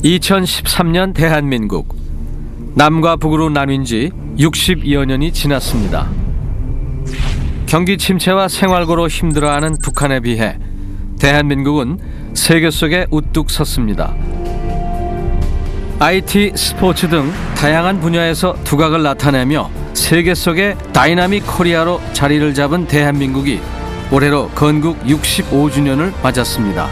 2013년 대한민국. 남과 북으로 나뉜 지 60여 년이 지났습니다. 경기 침체와 생활고로 힘들어하는 북한에 비해 대한민국은 세계 속에 우뚝 섰습니다. IT, 스포츠 등 다양한 분야에서 두각을 나타내며 세계 속의 다이나믹 코리아로 자리를 잡은 대한민국이 올해로 건국 65주년을 맞았습니다.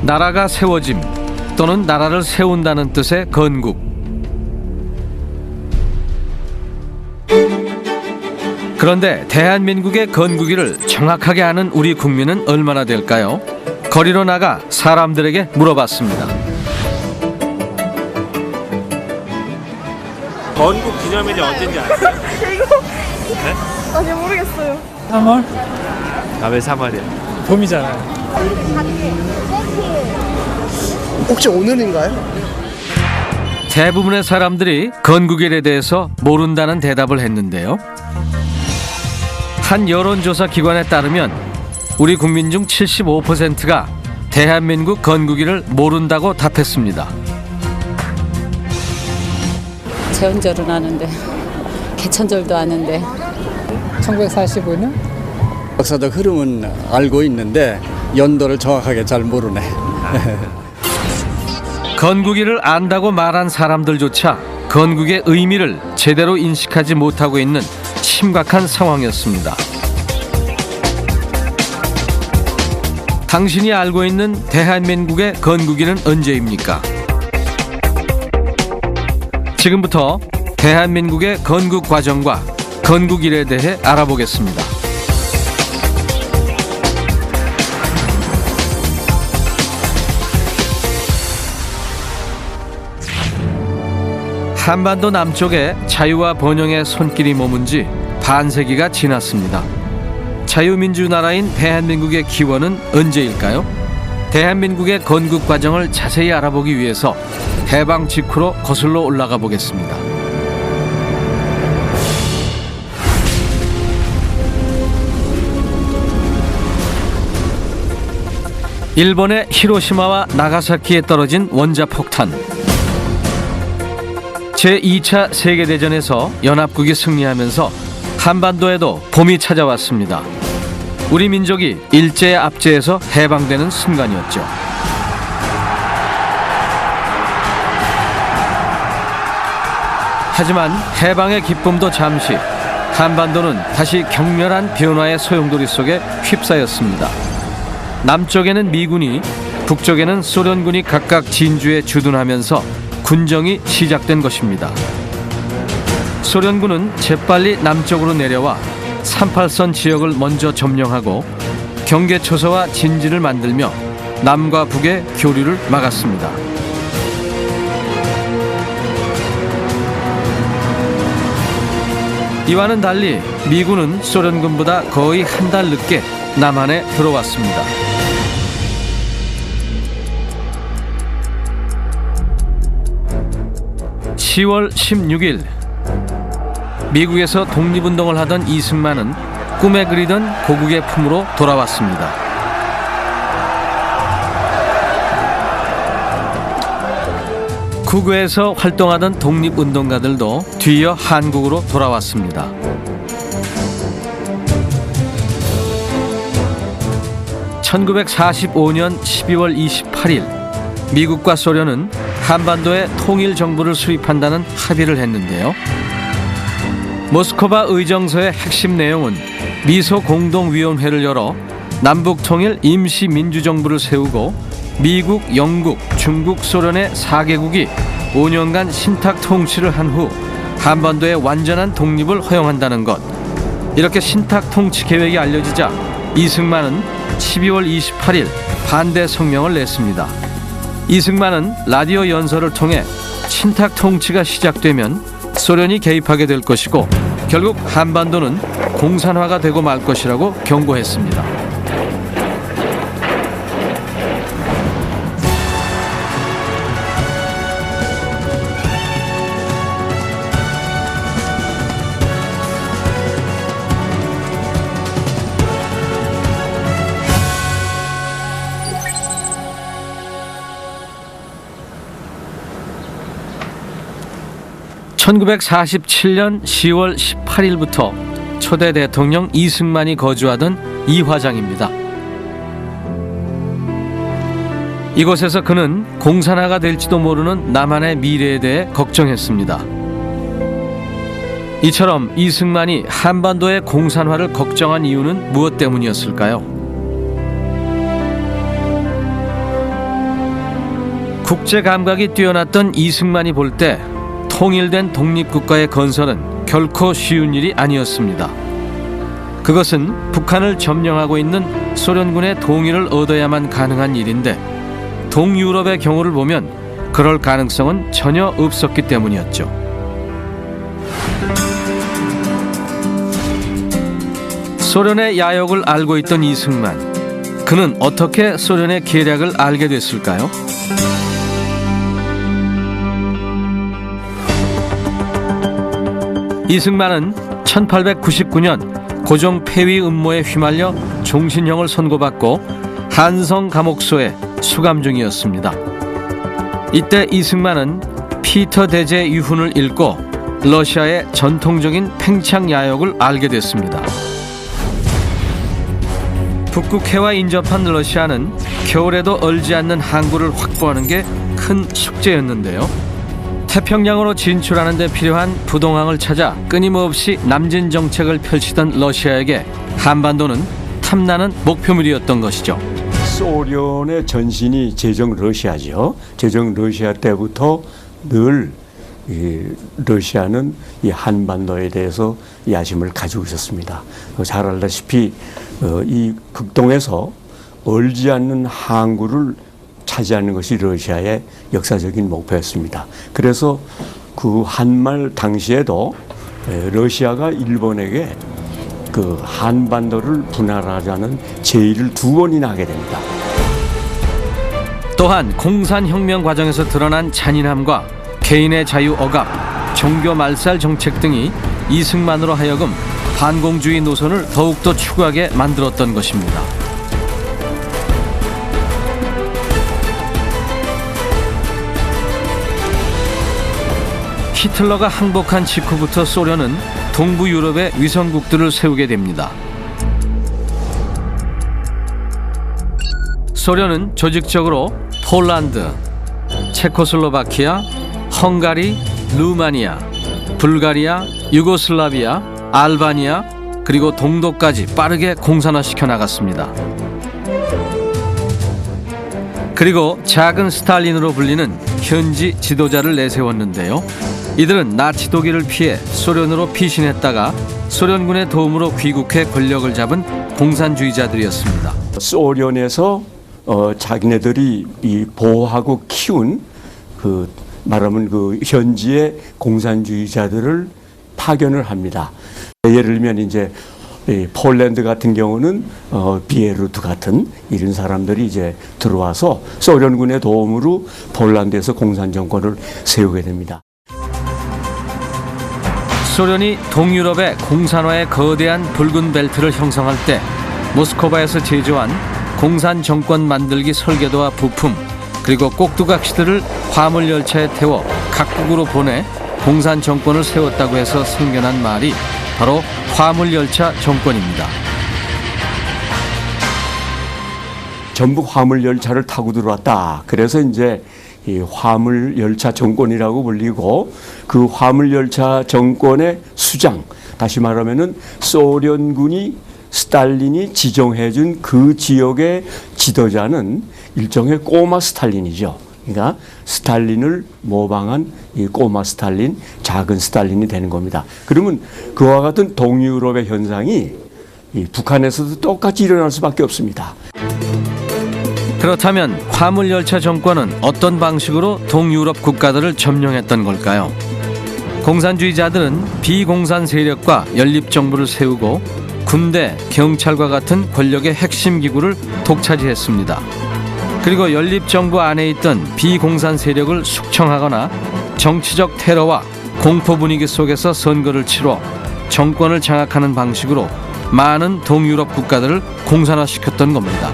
나라가 세워짐 또는 나라를 세운다는 뜻의 건국. 그런데 대한민국의 건국일을 정확하게 아는 우리 국민은 얼마나 될까요? 거리로 나가 사람들에게 물어봤습니다. 건국 기념일이 언제인지 아세요? 네? 아니 모르겠어요. 3월? 아, 왜 3월이야? 봄이잖아요. 혹시 오늘인가요? 대부분의 사람들이 건국일에 대해서 모른다는 대답을 했는데요. 한 여론조사 기관에 따르면 우리 국민 중 75%가 대한민국 건국일을 모른다고 답했습니다. 제헌절은 아는데 개천절도 아는데 1945년? 역사적 흐름은 알고 있는데 연도를 정확하게 잘 모르네. 건국일을 안다고 말한 사람들조차 건국의 의미를 제대로 인식하지 못하고 있는 심각한 상황이었습니다. 당신이 알고 있는 대한민국의 건국일은 언제입니까? 지금부터 대한민국의 건국 과정과 건국일에 대해 알아보겠습니다. 한반도 남쪽에 자유와 번영의 손길이 머문 지 반세기가 지났습니다. 자유민주나라인 대한민국의 기원은 언제일까요? 대한민국의 건국 과정을 자세히 알아보기 위해서 해방 직후로 거슬러 올라가 보겠습니다. 일본의 히로시마와 나가사키에 떨어진 원자폭탄. 제2차 세계대전에서 연합국이 승리하면서 한반도에도 봄이 찾아왔습니다. 우리 민족이 일제의 압제에서 해방되는 순간이었죠. 하지만 해방의 기쁨도 잠시, 한반도는 다시 격렬한 변화의 소용돌이 속에 휩싸였습니다. 남쪽에는 미군이, 북쪽에는 소련군이 각각 진주에 주둔하면서 군정이 시작된 것입니다. 소련군은 재빨리 남쪽으로 내려와 38선 지역을 먼저 점령하고 경계초소와 진지를 만들며 남과 북의 교류를 막았습니다. 이와는 달리 미군은 소련군보다 거의 한 달 늦게 남한에 들어왔습니다. (10월 16일) 미국에서 독립운동을 하던 이승만은 꿈에 그리던 고국의 품으로 돌아왔습니다. 국외에서 활동하던 독립운동가들도 뒤이어 한국으로 돌아왔습니다. (1945년 12월 28일) 미국과 소련은 한반도에 통일 정부를 수립한다는 합의를 했는데요. 모스크바 의정서의 핵심 내용은 미소 공동위원회를 열어 남북 통일 임시 민주정부를 세우고 미국, 영국, 중국, 소련의 4개국이 5년간 신탁 통치를 한 후 한반도의 완전한 독립을 허용한다는 것. 이렇게 신탁 통치 계획이 알려지자 이승만은 12월 28일 반대 성명을 냈습니다. 이승만은 라디오 연설을 통해 신탁 통치가 시작되면 소련이 개입하게 될 것이고 결국 한반도는 공산화가 되고 말 것이라고 경고했습니다. 1947년 10월 18일부터 초대 대통령 이승만이 거주하던 이화장입니다. 이곳에서 그는 공산화가 될지도 모르는 남한의 미래에 대해 걱정했습니다. 이처럼 이승만이 한반도의 공산화를 걱정한 이유는 무엇 때문이었을까요? 국제 감각이 뛰어났던 이승만이 볼 때 통일된 독립국가의 건설은 결코 쉬운 일이 아니었습니다. 그것은 북한을 점령하고 있는 소련군의 동의를 얻어야만 가능한 일인데 동유럽의 경우를 보면 그럴 가능성은 전혀 없었기 때문이었죠. 소련의 야욕을 알고 있던 이승만, 그는 어떻게 소련의 계략을 알게 됐을까요? 이승만은 1899년 고종 폐위 음모에 휘말려 종신형을 선고받고 한성 감옥소에 수감 중이었습니다. 이때 이승만은 피터 대제 유훈을 읽고 러시아의 전통적인 팽창 야욕을 알게 됐습니다. 북극해와 인접한 러시아는 겨울에도 얼지 않는 항구를 확보하는 게 큰 숙제였는데요. 태평양으로 진출하는 데 필요한 부동항을 찾아 끊임없이 남진 정책을 펼치던 러시아에게 한반도는 탐나는 목표물이었던 것이죠. 소련의 전신이 제정 러시아죠. 제정 러시아 때부터 늘 러시아는 이 한반도에 대해서 야심을 가지고 있었습니다. 잘 알다시피 이 극동에서 얼지 않는 항구를 차지하는 것이 러시아의 역사적인 목표였습니다. 그래서 그 한말 당시에도 러시아가 일본에게 그 한반도를 분할하자는 제의를 2번이나 하게 됩니다. 또한 공산혁명 과정에서 드러난 잔인함과 개인의 자유 억압, 종교 말살 정책 등이 이승만으로 하여금 반공주의 노선을 더욱더 추구하게 만들었던 것입니다. 히틀러가 항복한 직후부터 소련은 동부 유럽에 위성국들을 세우게 됩니다. 소련은 조직적으로 폴란드, 체코슬로바키아, 헝가리, 루마니아, 불가리아, 유고슬라비아, 알바니아 그리고 동독까지 빠르게 공산화시켜 나갔습니다. 그리고 작은 스탈린으로 불리는 현지 지도자를 내세웠는데요. 이들은 나치 독일을 피해 소련으로 피신했다가 소련군의 도움으로 귀국해 권력을 잡은 공산주의자들이었습니다. 소련에서 자기네들이 이 보호하고 키운 말하면 그 현지의 공산주의자들을 파견을 합니다. 예를 들면 이제 폴란드 같은 경우는 비에르트 같은 이런 사람들이 이제 들어와서 소련군의 도움으로 폴란드에서 공산 정권을 세우게 됩니다. 소련이 동유럽의 공산화의 거대한 붉은 벨트를 형성할 때 모스크바에서 제조한 공산 정권 만들기 설계도와 부품 그리고 꼭두각시들을 화물열차에 태워 각국으로 보내 공산 정권을 세웠다고 해서 생겨난 말이 바로 화물열차 정권입니다. 전부 화물열차를 타고 들어왔다. 그래서 이제 이 화물열차 정권이라고 불리고 그 화물열차 정권의 수장, 다시 말하면은 소련군이 스탈린이 지정해준 그 지역의 지도자는 일종의 꼬마 스탈린이죠. 그러니까 스탈린을 모방한 이 꼬마 스탈린, 작은 스탈린이 되는 겁니다. 그러면 그와 같은 동유럽의 현상이 이 북한에서도 똑같이 일어날 수밖에 없습니다. 그렇다면 화물열차 정권은 어떤 방식으로 동유럽 국가들을 점령했던 걸까요? 공산주의자들은 비공산 세력과 연립정부를 세우고 군대, 경찰과 같은 권력의 핵심 기구를 독차지했습니다. 그리고 연립정부 안에 있던 비공산 세력을 숙청하거나 정치적 테러와 공포 분위기 속에서 선거를 치러 정권을 장악하는 방식으로 많은 동유럽 국가들을 공산화시켰던 겁니다.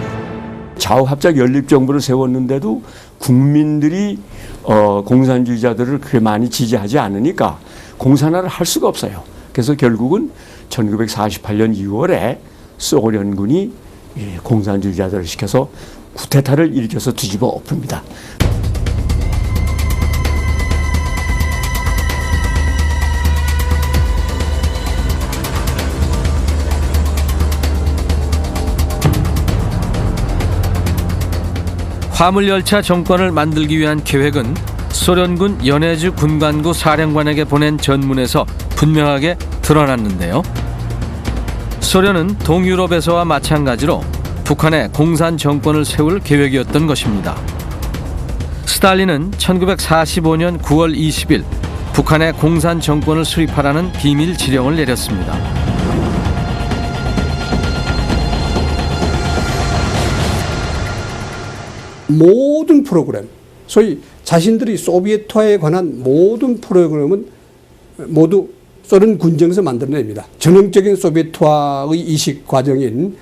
좌우합작 연립정부를 세웠는데도 국민들이 공산주의자들을 그렇게 많이 지지하지 않으니까 공산화를 할 수가 없어요. 그래서 결국은 1948년 2월에 소련군이 공산주의자들을 시켜서 쿠데타를 일으켜서 뒤집어 엎습니다. 화물열차 정권을 만들기 위한 계획은 소련군 연해주 군관구 사령관에게 보낸 전문에서 분명하게 드러났는데요. 소련은 동유럽에서와 마찬가지로 북한에 공산 정권을 세울 계획이었던 것입니다. 스탈린은 1945년 9월 20일 북한에 공산 정권을 수립하라는 비밀 지령을 내렸습니다. 모든 프로그램, 소위 자신들이 소비에트화에 관한 모든 프로그램은 모두 소련 군정에서 만들어냅니다. 전형적인 소비에트화의 이식 과정인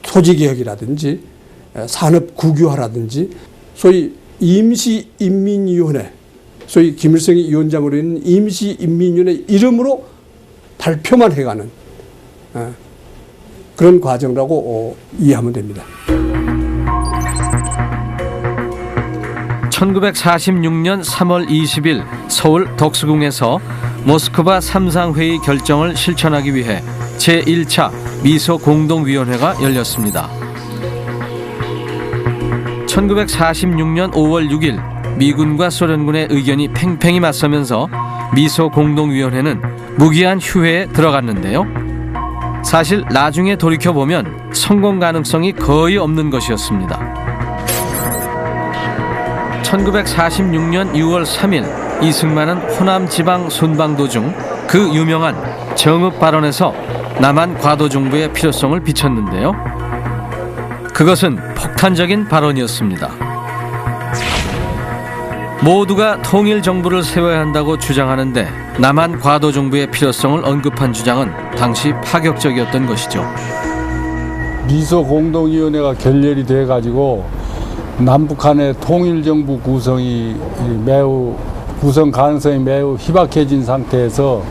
토지개혁이라든지 산업 국유화라든지 소위 임시인민위원회, 소위 김일성이 위원장으로 있는 임시인민위원회 이름으로 발표만 해가는 그런 과정이라고 이해하면 됩니다. 1946년 3월 20일 서울 덕수궁에서 모스크바 3상회의 결정을 실천하기 위해 제1차 미소공동위원회가 열렸습니다. 1946년 5월 6일 미군과 소련군의 의견이 팽팽히 맞서면서 미소공동위원회는 무기한 휴회에 들어갔는데요. 사실 나중에 돌이켜보면 성공 가능성이 거의 없는 것이었습니다. 1946년 6월 3일 이승만은 호남 지방 순방 도중 그 유명한 정읍 발언에서 남한 과도 정부의 필요성을 비쳤는데요. 그것은 폭탄적인 발언이었습니다. 모두가 통일 정부를 세워야 한다고 주장하는데 남한 과도 정부의 필요성을 언급한 주장은 당시 파격적이었던 것이죠. 미소공동위원회가 결렬이 돼가지고 남북한의 통일정부 구성 가능성이 매우 희박해진 상태에서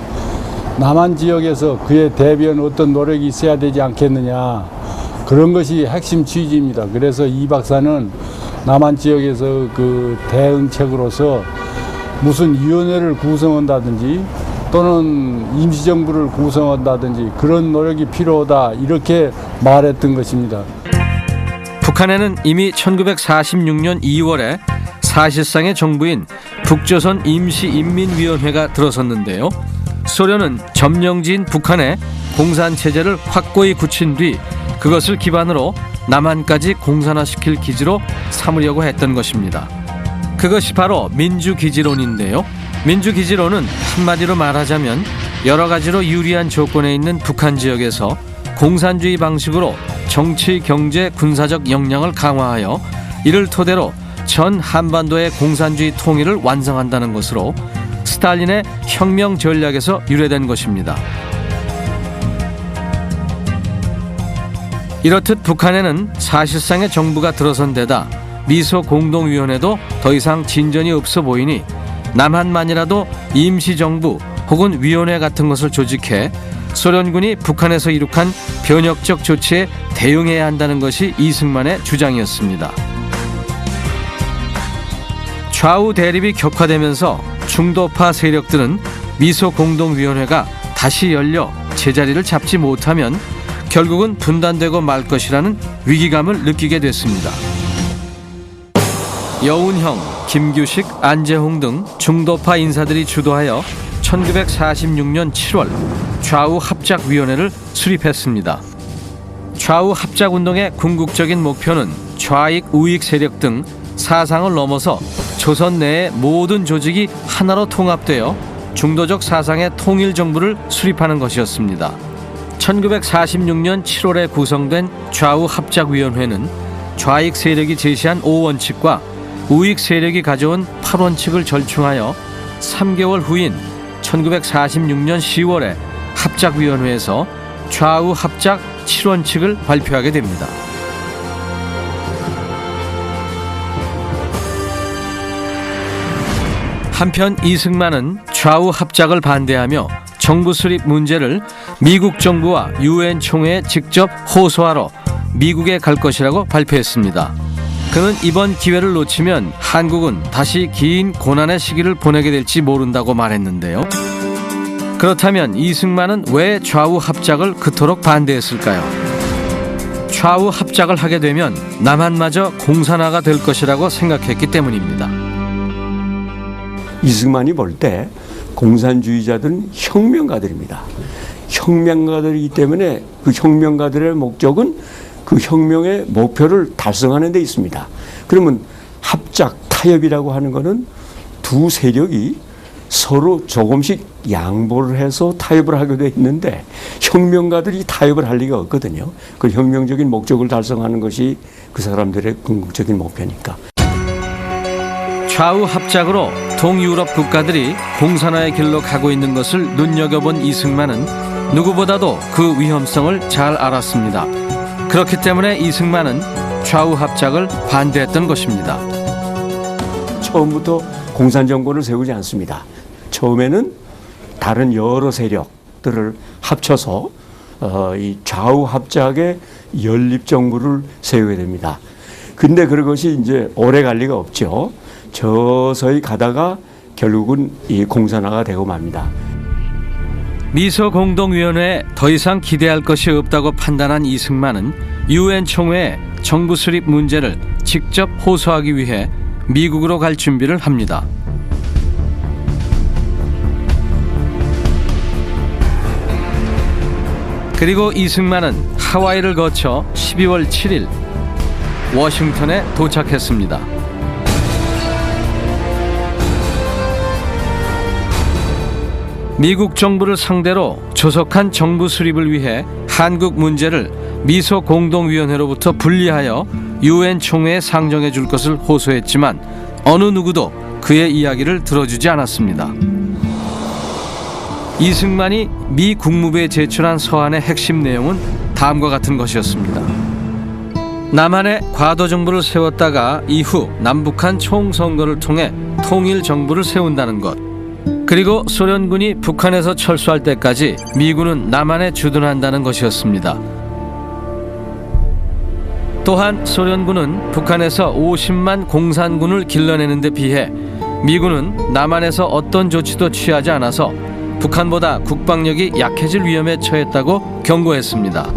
남한 지역에서 그에 대비한 어떤 노력이 있어야 되지 않겠느냐, 그런 것이 핵심 취지입니다. 그래서 이 박사는 남한 지역에서 그 대응책으로서 무슨 위원회를 구성한다든지 또는 임시정부를 구성한다든지 그런 노력이 필요하다, 이렇게 말했던 것입니다. 북한에는 이미 1946년 2월에 사실상의 정부인 북조선 임시인민위원회가 들어섰는데요. 소련은 점령지인 북한에 공산체제를 확고히 굳힌 뒤 그것을 기반으로 남한까지 공산화시킬 기지로 삼으려고 했던 것입니다. 그것이 바로 민주기지론인데요. 민주기지론은 한마디로 말하자면 여러 가지로 유리한 조건에 있는 북한 지역에서 공산주의 방식으로 정치, 경제, 군사적 역량을 강화하여 이를 토대로 전 한반도의 공산주의 통일을 완성한다는 것으로 스탈린의 혁명 전략에서 유래된 것입니다. 이렇듯 북한에는 사실상의 정부가 들어선 데다 미소공동위원회도 더 이상 진전이 없어 보이니 남한만이라도 임시정부 혹은 위원회 같은 것을 조직해 소련군이 북한에서 이룩한 변혁적 조치에 대응해야 한다는 것이 이승만의 주장이었습니다. 좌우 대립이 격화되면서 중도파 세력들은 미소공동위원회가 다시 열려 제자리를 잡지 못하면 결국은 분단되고 말 것이라는 위기감을 느끼게 됐습니다. 여운형, 김규식, 안재홍 등 중도파 인사들이 주도하여 1946년 7월 좌우합작위원회를 수립했습니다. 좌우합작운동의 궁극적인 목표는 좌익, 우익 세력 등 사상을 넘어서 조선 내의 모든 조직이 하나로 통합되어 중도적 사상의 통일정부를 수립하는 것이었습니다. 1946년 7월에 구성된 좌우합작위원회는 좌익 세력이 제시한 5원칙과 우익 세력이 가져온 8원칙을 절충하여 3개월 후인 1946년 10월에 합작위원회에서 좌우합작 7원칙을 발표하게 됩니다. 한편 이승만은 좌우 합작을 반대하며 정부 수립 문제를 미국 정부와 유엔 총회에 직접 호소하러 미국에 갈 것이라고 발표했습니다. 그는 이번 기회를 놓치면 한국은 다시 긴 고난의 시기를 보내게 될지 모른다고 말했는데요. 그렇다면 이승만은 왜 좌우 합작을 그토록 반대했을까요? 좌우 합작을 하게 되면 남한마저 공산화가 될 것이라고 생각했기 때문입니다. 이승만이 볼 때 공산주의자들은 혁명가들입니다. 혁명가들이기 때문에 그 혁명가들의 목적은 그 혁명의 목표를 달성하는 데 있습니다. 그러면 합작, 타협이라고 하는 것은 두 세력이 서로 조금씩 양보를 해서 타협을 하게 돼 있는데 혁명가들이 타협을 할 리가 없거든요. 그 혁명적인 목적을 달성하는 것이 그 사람들의 궁극적인 목표니까. 좌우 합작으로 동유럽 국가들이 공산화의 길로 가고 있는 것을 눈여겨본 이승만은 누구보다도 그 위험성을 잘 알았습니다. 그렇기 때문에 이승만은 좌우 합작을 반대했던 것입니다. 처음부터 공산정권을 세우지 않습니다. 처음에는 다른 여러 세력들을 합쳐서 이 좌우 합작의 연립정부를 세우게 됩니다. 근데 그것이 이제 오래 갈 리가 없죠. 서서히 가다가 결국은 이 공산화가 되고 맙니다. 미소공동위원회에 더 이상 기대할 것이 없다고 판단한 이승만은 유엔 총회에 정부 수립 문제를 직접 호소하기 위해 미국으로 갈 준비를 합니다. 그리고 이승만은 하와이를 거쳐 12월 7일 워싱턴에 도착했습니다. 미국 정부를 상대로 조속한 정부 수립을 위해 한국 문제를 미소공동위원회로부터 분리하여 유엔 총회에 상정해 줄 것을 호소했지만 어느 누구도 그의 이야기를 들어주지 않았습니다. 이승만이 미 국무부에 제출한 서한의 핵심 내용은 다음과 같은 것이었습니다. 남한에 과도정부를 세웠다가 이후 남북한 총선거를 통해 통일정부를 세운다는 것, 그리고 소련군이 북한에서 철수할 때까지 미군은 남한에 주둔한다는 것이었습니다. 또한 소련군은 북한에서 50만 공산군을 길러내는 데 비해 미군은 남한에서 어떤 조치도 취하지 않아서 북한보다 국방력이 약해질 위험에 처했다고 경고했습니다.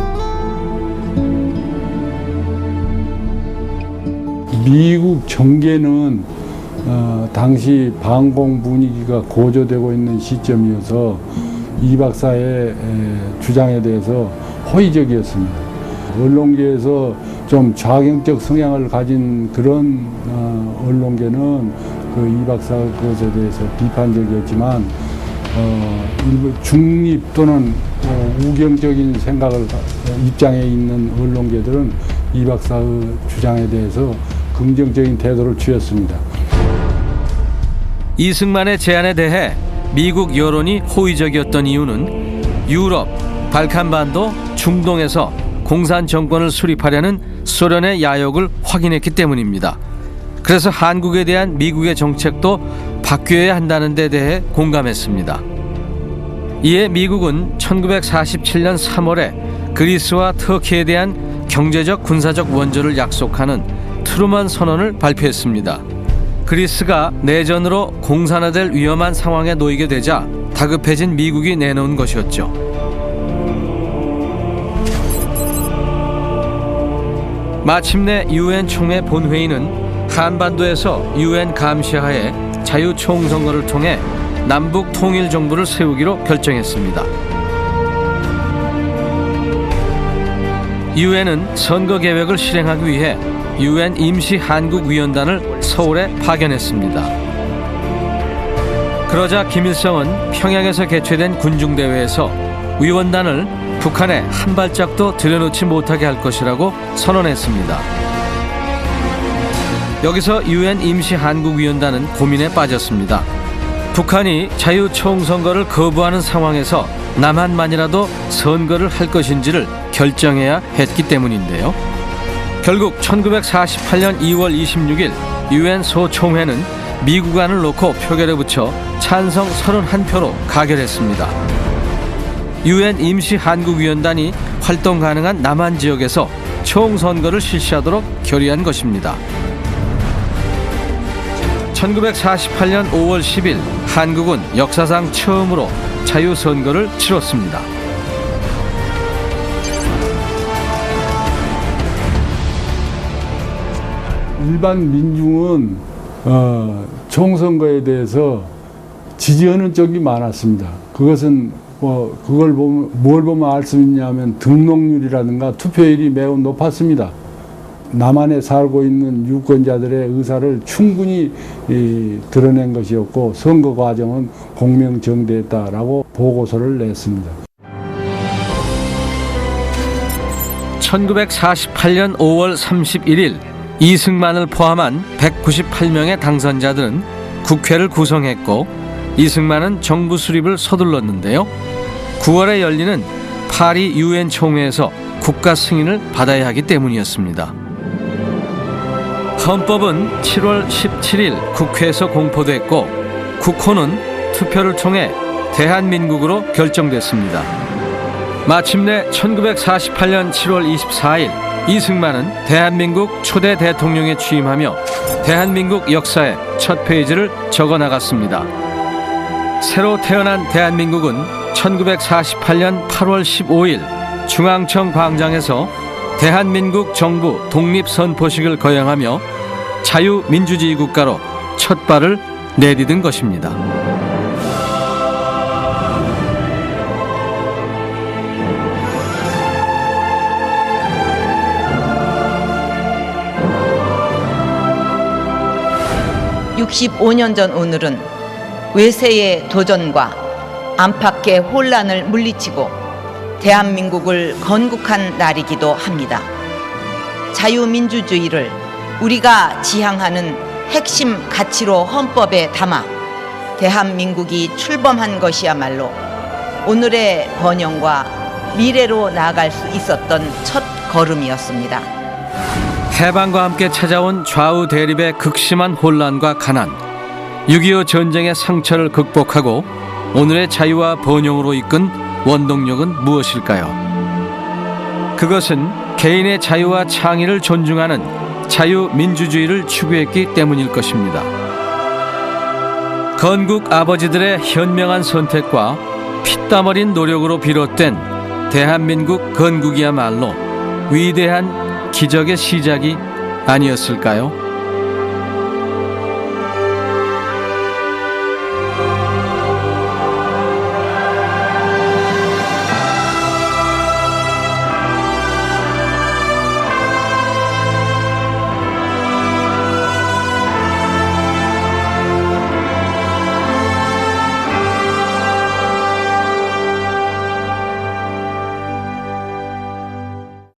미국 정계는 당시 반공 분위기가 고조되고 있는 시점이어서 이 박사의 주장에 대해서 호의적이었습니다. 언론계에서 좀 좌경적 성향을 가진 그런 언론계는 그 이 박사 것에 대해서 비판적이었지만 일부 중립 또는 우경적인 입장에 있는 언론계들은 이 박사의 주장에 대해서 긍정적인 태도를 취했습니다. 이승만의 제안에 대해 미국 여론이 호의적이었던 이유는 유럽, 발칸반도, 중동에서 공산 정권을 수립하려는 소련의 야욕을 확인했기 때문입니다. 그래서 한국에 대한 미국의 정책도 바뀌어야 한다는 데 대해 공감했습니다. 이에 미국은 1947년 3월에 그리스와 터키에 대한 경제적 군사적 원조를 약속하는 트루먼 선언을 발표했습니다. 그리스가 내전으로 공산화될 위험한 상황에 놓이게 되자 다급해진 미국이 내놓은 것이었죠. 마침내 유엔 총회 본회의는 한반도에서 유엔 감시하에 자유총선거를 통해 남북 통일 정부를 세우기로 결정했습니다. 유엔은 선거 계획을 실행하기 위해 유엔 임시 한국위원단을 서울에 파견했습니다. 그러자 김일성은 평양에서 개최된 군중대회에서 위원단을 북한에 한 발짝도 들여놓지 못하게 할 것이라고 선언했습니다. 여기서 유엔 임시 한국위원단은 고민에 빠졌습니다. 북한이 자유총선거를 거부하는 상황에서 남한만이라도 선거를 할 것인지를 결정해야 했기 때문인데요. 결국 1948년 2월 26일 유엔 소총회는 미국안을 놓고 표결에 붙여 찬성 31표로 가결했습니다. 유엔 임시 한국위원단이 활동 가능한 남한 지역에서 총선거를 실시하도록 결의한 것입니다. 1948년 5월 10일 한국은 역사상 처음으로 자유선거를 치렀습니다. 일반 민중은 총선거에 대해서 지지하는 쪽이 많았습니다. 그것은 그걸 보면 뭘 보면 알 수 있냐면 등록률이라든가 투표율이 매우 높았습니다. 남한에 살고 있는 유권자들의 의사를 충분히 드러낸 것이었고 선거 과정은 공명정대했다라고 보고서를 냈습니다. 1948년 5월 31일 이승만을 포함한 198명의 당선자들은 국회를 구성했고 이승만은 정부 수립을 서둘렀는데요. 9월에 열리는 파리 유엔 총회에서 국가 승인을 받아야 하기 때문이었습니다. 헌법은 7월 17일 국회에서 공포됐고 국호는 투표를 통해 대한민국으로 결정됐습니다. 마침내 1948년 7월 24일 이승만은 대한민국 초대 대통령에 취임하며 대한민국 역사의 첫 페이지를 적어나갔습니다. 새로 태어난 대한민국은 1948년 8월 15일 중앙청 광장에서 대한민국 정부 독립선포식을 거행하며 자유민주주의 국가로 첫 발을 내디딘 것입니다. (65년) 전 오늘은 외세의 도전과 안팎의 혼란을 물리치고 대한민국을 건국한 날이기도 합니다. 자유민주주의를 우리가 지향하는 핵심 가치로 헌법에 담아 대한민국이 출범한 것이야말로 오늘의 번영과 미래로 나아갈 수 있었던 첫 걸음이었습니다. 해방과 함께 찾아온 좌우 대립의 극심한 혼란과 가난, 6.25 전쟁의 상처를 극복하고 오늘의 자유와 번영으로 이끈 원동력은 무엇일까요? 그것은 개인의 자유와 창의를 존중하는 자유민주주의를 추구했기 때문일 것입니다. 건국 아버지들의 현명한 선택과 피땀 어린 노력으로 비롯된 대한민국 건국이야말로 위대한 기적의 시작이 아니었을까요?